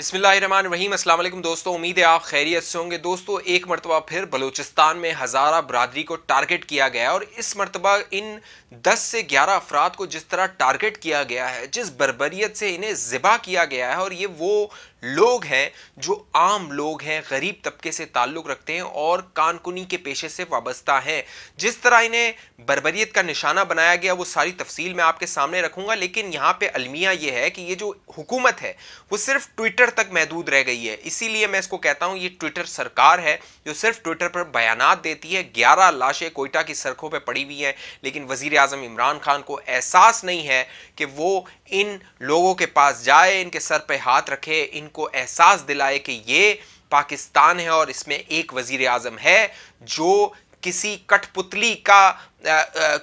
बिस्मिल्लाहिर्रहमानिर्रहीम। अस्सलाम वालेकुम दोस्तों, उम्मीद है आप खैरियत से होंगे। दोस्तों, एक मरतबा फिर बलूचिस्तान में हज़ारा बरादरी को टारगेट किया गया और इस मरतबा इन 10 से 11 अफराद को जिस तरह टारगेट किया गया है, जिस बर्बरियत से इन्हें ज़िबा किया गया है, और ये वो लोग हैं जो आम लोग हैं, गरीब तबके से ताल्लुक़ रखते हैं और कानकुनी के पेशे से वाबस्ता हैं। जिस तरह इन्हें बर्बरियत का निशाना बनाया गया वो सारी तफसील मैं आपके सामने रखूंगा, लेकिन यहाँ पे अलमिया ये है कि ये जो हुकूमत है वो सिर्फ ट्विटर तक महदूद रह गई है। इसीलिए मैं इसको कहता हूँ ये ट्विटर सरकार है जो सिर्फ ट्विटर पर बयानात देती है। 11 लाशें कोयटा की सड़कों पर पड़ी हुई हैं, लेकिन वजीर आजम इमरान खान को एहसास नहीं है कि वो इन लोगों के पास जाए, इनके सर पे हाथ रखे, इनको एहसास दिलाए कि ये पाकिस्तान है और इसमें एक वजीर आजम है जो किसी कठपुतली का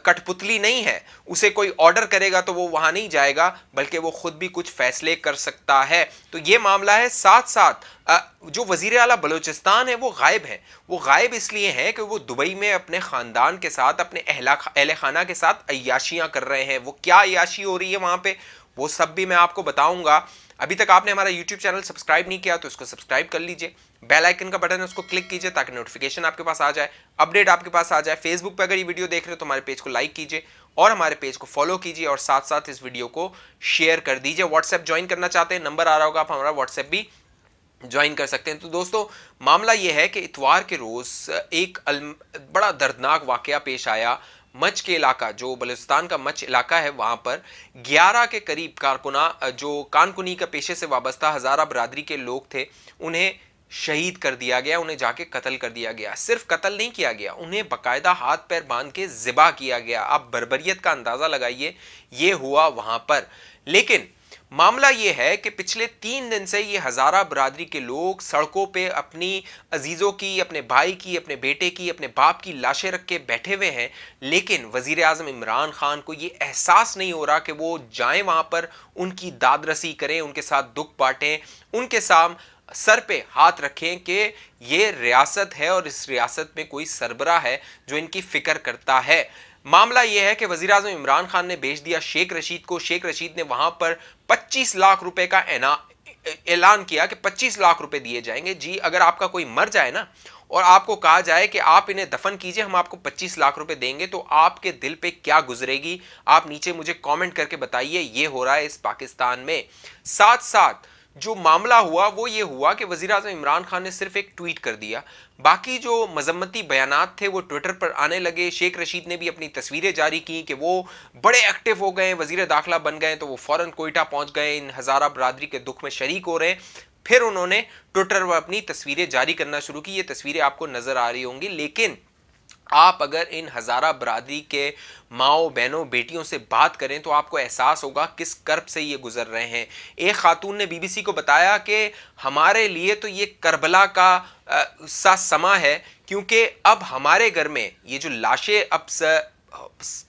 कठपुतली नहीं है। उसे कोई ऑर्डर करेगा तो वो वहां नहीं जाएगा, बल्कि वो खुद भी कुछ फैसले कर सकता है। तो ये मामला है। साथ साथ जो वजीर आला बलूचिस्तान है वो गायब है। वो गायब इसलिए हैं कि वो दुबई में अपने ख़ानदान के साथ, अपने अहल खाना के साथ अय्याशियाँ कर रहे हैं। वो क्या अय्याशी हो रही है वहाँ पे, वो सब भी मैं आपको बताऊंगा। अभी तक आपने हमारा YouTube चैनल सब्सक्राइब नहीं किया तो इसको सब्सक्राइब कर लीजिए। बेल आइकन का बटन है उसको क्लिक कीजिए ताकि नोटिफिकेशन आपके पास आ जाए, अपडेट आपके पास आ जाए। फेसबुक पे अगर ये वीडियो देख रहे हो तो हमारे पेज को लाइक कीजिए और हमारे पेज को फॉलो कीजिए और साथ साथ इस वीडियो को शेयर कर दीजिए। व्हाट्सएप ज्वाइन करना चाहते हैं, नंबर आ रहा होगा, आप हमारा व्हाट्सएप भी ज्वाइन कर सकते हैं। तो दोस्तों, मामला यह है कि इतवार के रोज एक बड़ा दर्दनाक वाकया पेश आया। मच के इलाका, जो बलूचिस्तान का मच इलाका है, वहां पर 11 के करीब कारकुना जो कानकुनी का पेशे से वाबस्ता हज़ारा बरादरी के लोग थे, उन्हें शहीद कर दिया गया, उन्हें जाके कत्ल कर दिया गया। सिर्फ कत्ल नहीं किया गया, उन्हें बाकायदा हाथ पैर बांध के ज़िबा किया गया। आप बर्बरियत का अंदाजा लगाइए, ये हुआ वहां पर। लेकिन मामला यह है कि पिछले 3 दिन से ये हज़ारा बरादरी के लोग सड़कों पे अपनी अजीज़ों की, अपने भाई की, अपने बेटे की, अपने बाप की लाशें रख के बैठे हुए हैं। लेकिन वज़ीर आज़म इमरान खान को ये एहसास नहीं हो रहा कि वो जाएं वहाँ पर, उनकी दादरसी करें, उनके साथ दुख बांटें, उनके साथ सर पे हाथ रखें कि ये रियासत है और इस रियासत में कोई सरबरा है जो इनकी फिक्र करता है। मामला यह है कि वज़ीर आज़म इमरान खान ने भेज दिया शेख रशीद को। शेख रशीद ने वहां पर 25 लाख रुपए का ऐलान किया कि 25 लाख रुपए दिए जाएंगे। जी, अगर आपका कोई मर जाए ना और आपको कहा जाए कि आप इन्हें दफन कीजिए, हम आपको 25 लाख रुपए देंगे, तो आपके दिल पे क्या गुजरेगी? आप नीचे मुझे कमेंट करके बताइए। ये हो रहा है इस पाकिस्तान में। साथ साथ जो मामला हुआ वो ये हुआ कि वज़ीर आज़म इमरान खान ने सिर्फ एक ट्वीट कर दिया, बाकी जो मजम्मती बयानात थे वो ट्विटर पर आने लगे। शेख रशीद ने भी अपनी तस्वीरें जारी की कि वो बड़े एक्टिव हो गए, वज़ीर दाखिला बन गए, तो वो फ़ौरन कोयटा पहुंच गए, इन हज़ारा बरादरी के दुख में शरीक हो रहे हैं। फिर उन्होंने ट्विटर पर अपनी तस्वीरें जारी करना शुरू की। ये तस्वीरें आपको नज़र आ रही होंगी। लेकिन आप अगर इन हज़ारा बरादरी के माओ बहनों बेटियों से बात करें तो आपको एहसास होगा किस कर्ब से ये गुजर रहे हैं। एक खातून ने बीबीसी को बताया कि हमारे लिए तो ये करबला का सा समा है, क्योंकि अब हमारे घर में ये जो लाशें अब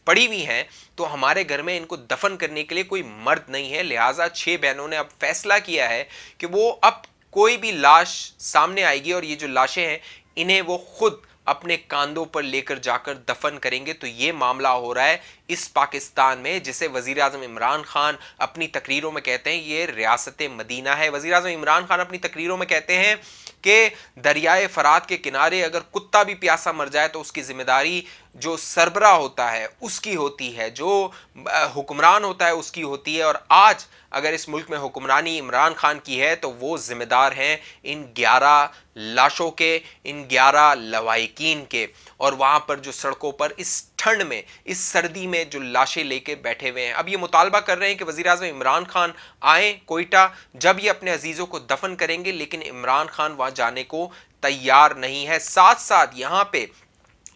पड़ी हुई हैं तो हमारे घर में इनको दफन करने के लिए कोई मर्द नहीं है। लिहाजा 6 बहनों ने अब फैसला किया है कि वो अब कोई भी लाश सामने आएगी और ये जो लाशें हैं इन्हें वो खुद अपने कांधों पर लेकर जाकर दफन करेंगे। तो ये मामला हो रहा है इस पाकिस्तान में, जिसे वज़ीर आज़म इमरान खान अपनी तकरीरों में कहते हैं ये रियासत मदीना है। वज़ीर आज़म इमरान खान अपनी तकरीरों में कहते हैं कि दरियाए फरात के किनारे अगर कुत्ता भी प्यासा मर जाए तो उसकी जिम्मेदारी जो सरबरा होता है उसकी होती है, जो हुक्मरान होता है उसकी होती है। और आज अगर इस मुल्क में हुक्मरानी इमरान खान की है तो वो जिम्मेदार हैं इन 11 लाशों के, इन 11 लवाहिकीन के। और वहाँ पर जो सड़कों पर इस ठंड में, इस सर्दी में जो लाशें लेके बैठे हुए हैं, अब ये मुतालबा कर रहे हैं कि वज़ीर आज़म इमरान खान आए कोयटा, जब ये अपने अजीज़ों को दफन करेंगे। लेकिन इमरान खान वहाँ जाने को तैयार नहीं है। साथ साथ यहाँ पे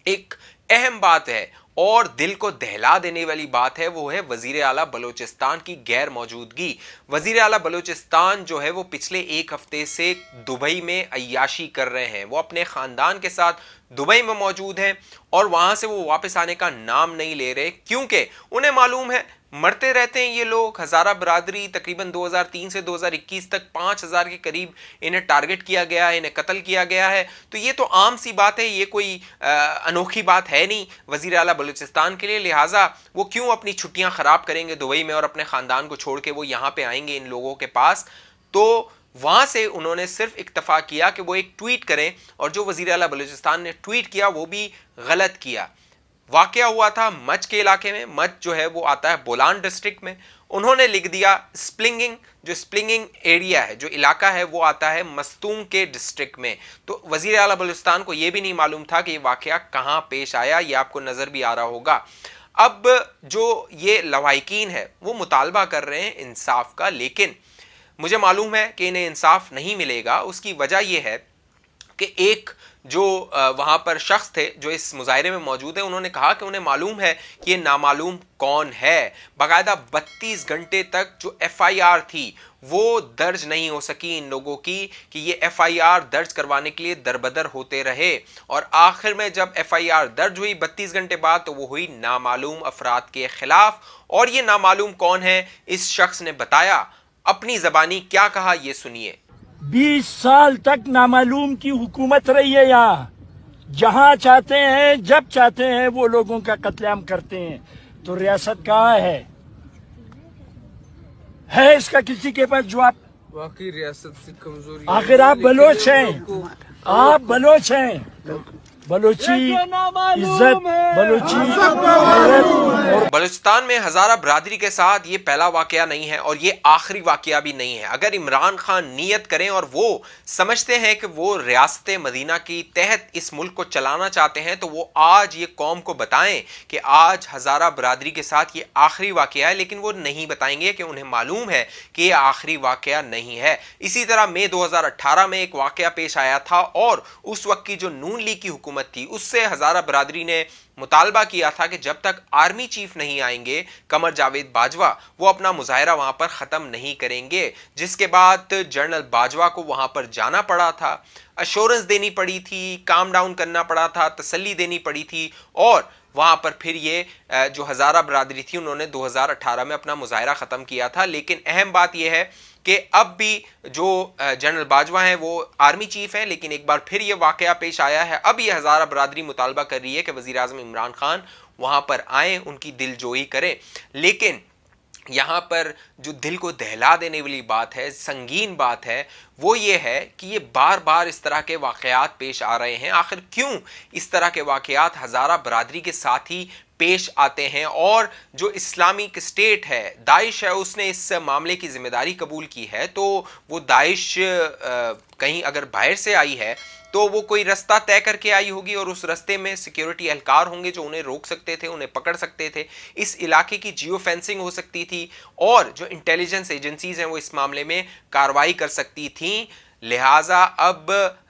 एक अहम बात है और दिल को दहला देने वाली बात है, वो है वजीर आला बलूचिस्तान की गैर मौजूदगी। वजीर आला बलूचिस्तान जो है वो पिछले 1 हफ्ते से दुबई में अय्याशी कर रहे हैं। वो अपने ख़ानदान के साथ दुबई में मौजूद हैं और वहाँ से वो वापस आने का नाम नहीं ले रहे, क्योंकि उन्हें मालूम है मरते रहते हैं ये लोग। हज़ारा बरादरी तकरीबन 2003 से 2021 तक 5000 के करीब इन्हें टारगेट किया गया है, इन्हें कत्ल किया गया है। तो ये तो आम सी बात है, ये कोई अनोखी बात है नहीं वज़ीर आला बलूचिस्तान के लिए। लिहाजा वो क्यों अपनी छुट्टियां ख़राब करेंगे दुबई में और अपने ख़ानदान को छोड़ के वो यहाँ पे आएंगे इन लोगों के पास। तो वहां से उन्होंने सिर्फ इक्तफा किया कि वो एक ट्वीट करें, और जो वजीर आला बलूचिस्तान ने ट्वीट किया वो भी गलत किया। वाकया हुआ था मच के इलाके में, मच जो है वो आता है बोलान डिस्ट्रिक्ट में। उन्होंने लिख दिया स्प्लिंगिंग, जो स्प्लिंगिंग एरिया है, जो इलाका है वो आता है मस्तूम के डिस्ट्रिक्ट में। तो वजीर आला बलूचिस्तान को यह भी नहीं मालूम था कि ये वाकया कहां पेश आया, ये आपको नजर भी आ रहा होगा। अब जो ये लवाहिकीन है वो मुतालबा कर रहे हैं इंसाफ का, लेकिन मुझे मालूम है कि इन्हें इंसाफ नहीं मिलेगा। उसकी वजह यह है कि एक जो वहां पर शख्स थे जो इस मुजाहरे में मौजूद है, उन्होंने कहा कि उन्हें मालूम है कि ये नामालूम कौन है। बाकायदा 32 घंटे तक जो FIR थी वो दर्ज नहीं हो सकी इन लोगों की, कि ये FIR दर्ज करवाने के लिए दरबदर होते रहे, और आखिर में जब FIR दर्ज हुई 32 घंटे बाद, तो वो हुई नामालूम अफराद के खिलाफ। और ये नामालूम कौन है, इस शख्स ने बताया, अपनी जबानी क्या कहा ये सुनिए। 20 साल तक नामालूम की हुकूमत रही है यहाँ। जहां चाहते हैं जब चाहते हैं वो लोगों का कत्लेआम करते हैं। तो रियासत कहाँ है इसका किसी के पास जवाब? वाकई रियासत की कमजोरी। आखिर आप बलोच हैं, आप बलोच हैं। बलोची इज्जत, बलोची और बलूचिस्तान में हजारा बरादरी के साथ ये पहला वाकया नहीं है और ये आखिरी वाकया भी नहीं है। अगर इमरान खान नियत करें और वो समझते हैं कि वो रियासत मदीना की तहत इस मुल्क को चलाना चाहते हैं, तो वो आज ये कौम को बताएं कि आज हजारा बरादरी के साथ ये आखिरी वाकया है, लेकिन वो नहीं बताएंगे कि उन्हें मालूम है कि ये आखिरी वाकया नहीं है। इसी तरह मई 2018 में एक वाकया पेश आया था, और उस वक्त की जो नून लीग की हुकूमत थी, उससे हजारा बरादरी ने मुतालबा किया था कि जब तक आर्मी चीफ नहीं आएंगे कमर जावेद बाजवा, वो अपना मुजाहरा वहां पर खत्म नहीं करेंगे। जिसके बाद जनरल बाजवा को वहां पर जाना पड़ा था, अश्योरेंस देनी पड़ी थी, काम डाउन करना पड़ा था, तसल्ली देनी पड़ी थी, और वहां पर फिर ये जो हजारा बरादरी थी उन्होंने 2018 में अपना मुजाहरा खत्म किया था। लेकिन अहम बात यह है कि अब भी जो जनरल बाजवा हैं वो आर्मी चीफ हैं, लेकिन एक बार फिर ये वाकया पेश आया है। अब ये हजारा बरादरी मुतालबा कर रही है कि वजीर आजम इमरान खान वहां पर आए, उनकी दिलजोई करें। लेकिन यहाँ पर जो दिल को दहला देने वाली बात है, संगीन बात है, वो ये है कि ये बार बार इस तरह के वाकयात पेश आ रहे हैं। आखिर क्यों इस तरह के वाकयात हजारा बरादरी के साथ ही पेश आते हैं? और जो इस्लामिक स्टेट है, दाइश है, उसने इस मामले की जिम्मेदारी कबूल की है। तो वो दाइश कहीं अगर बाहर से आई है तो वो कोई रास्ता तय करके आई होगी, और उस रास्ते में सिक्योरिटी एहलकार होंगे जो उन्हें रोक सकते थे, उन्हें पकड़ सकते थे। इस इलाके की जियो फेंसिंग हो सकती थी, और जो इंटेलिजेंस एजेंसीज हैं वो इस मामले में कार्रवाई कर सकती थी। लिहाजा अब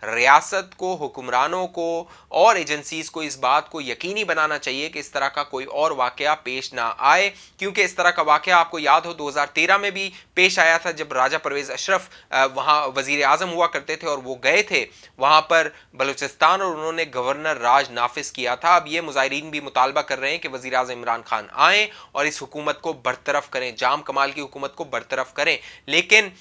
रियासत को, हुक्मरानों को और एजेंसीज को इस बात को यकीनी बनाना चाहिए कि इस तरह का कोई और वाकया पेश ना आए, क्योंकि इस तरह का वाकया आपको याद हो 2013 में भी पेश आया था, जब राजा परवेज अशरफ वहां वजीर आजम हुआ करते थे और वो गए थे वहां पर बलूचिस्तान, और उन्होंने गवर्नर राज नाफिज किया था। अब ये मुजाहिरीन भी मुतालबा कर रहे हैं कि वजीर आजम इमरान खान आए और इस हुकूमत को बरतरफ करें, जाम कमाल की हुकूमत को बरतरफ करें। लेकिन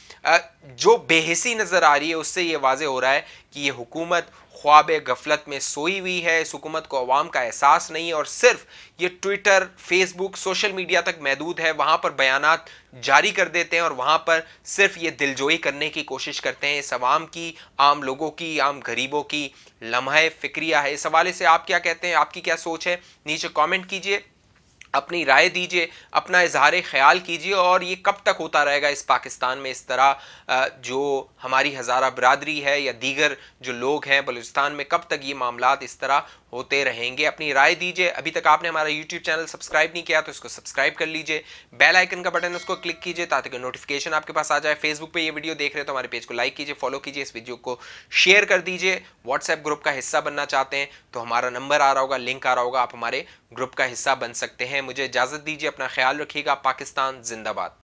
जो बेहिसी नजर आ रही है उससे ये वाज़े हो रहा है कि ये हुकूमत ख्वाब गफलत में सोई हुई है। इस हुकूमत को अवाम का एहसास नहीं है, और सिर्फ ये ट्विटर, फेसबुक, सोशल मीडिया तक महदूद है। वहां पर बयानात जारी कर देते हैं और वहां पर सिर्फ ये दिलजोई करने की कोशिश करते हैं। इस अवाम की, आम लोगों की, आम गरीबों की लम्हा फिक्रिया है। इस हवाले से आप क्या कहते हैं, आपकी क्या सोच है? नीचे कॉमेंट कीजिए, अपनी राय दीजिए, अपना इजहार ख्याल कीजिए। और ये कब तक होता रहेगा इस पाकिस्तान में इस तरह जो हमारी हज़ारा बरादरी है या दीगर जो लोग हैं बलूचिस्तान में, कब तक ये मामलात इस तरह होते रहेंगे? अपनी राय दीजिए। अभी तक आपने हमारा यूट्यूब चैनल सब्सक्राइब नहीं किया तो इसको सब्सक्राइब कर लीजिए, बेल आइकन का बटन उसको क्लिक कीजिए ताकि नोटिफिकेशन आपके पास आ जाए। फेसबुक पे ये वीडियो देख रहे हो तो हमारे पेज को लाइक कीजिए, फॉलो कीजिए, इस वीडियो को शेयर कर दीजिए। व्हाट्सएप ग्रुप का हिस्सा बनना चाहते हैं तो हमारा नंबर आ रहा होगा, लिंक आ रहा होगा, आप हमारे ग्रुप का हिस्सा बन सकते हैं। मुझे इजाज़त दीजिए, अपना ख्याल रखिएगा। पाकिस्तान जिंदाबाद।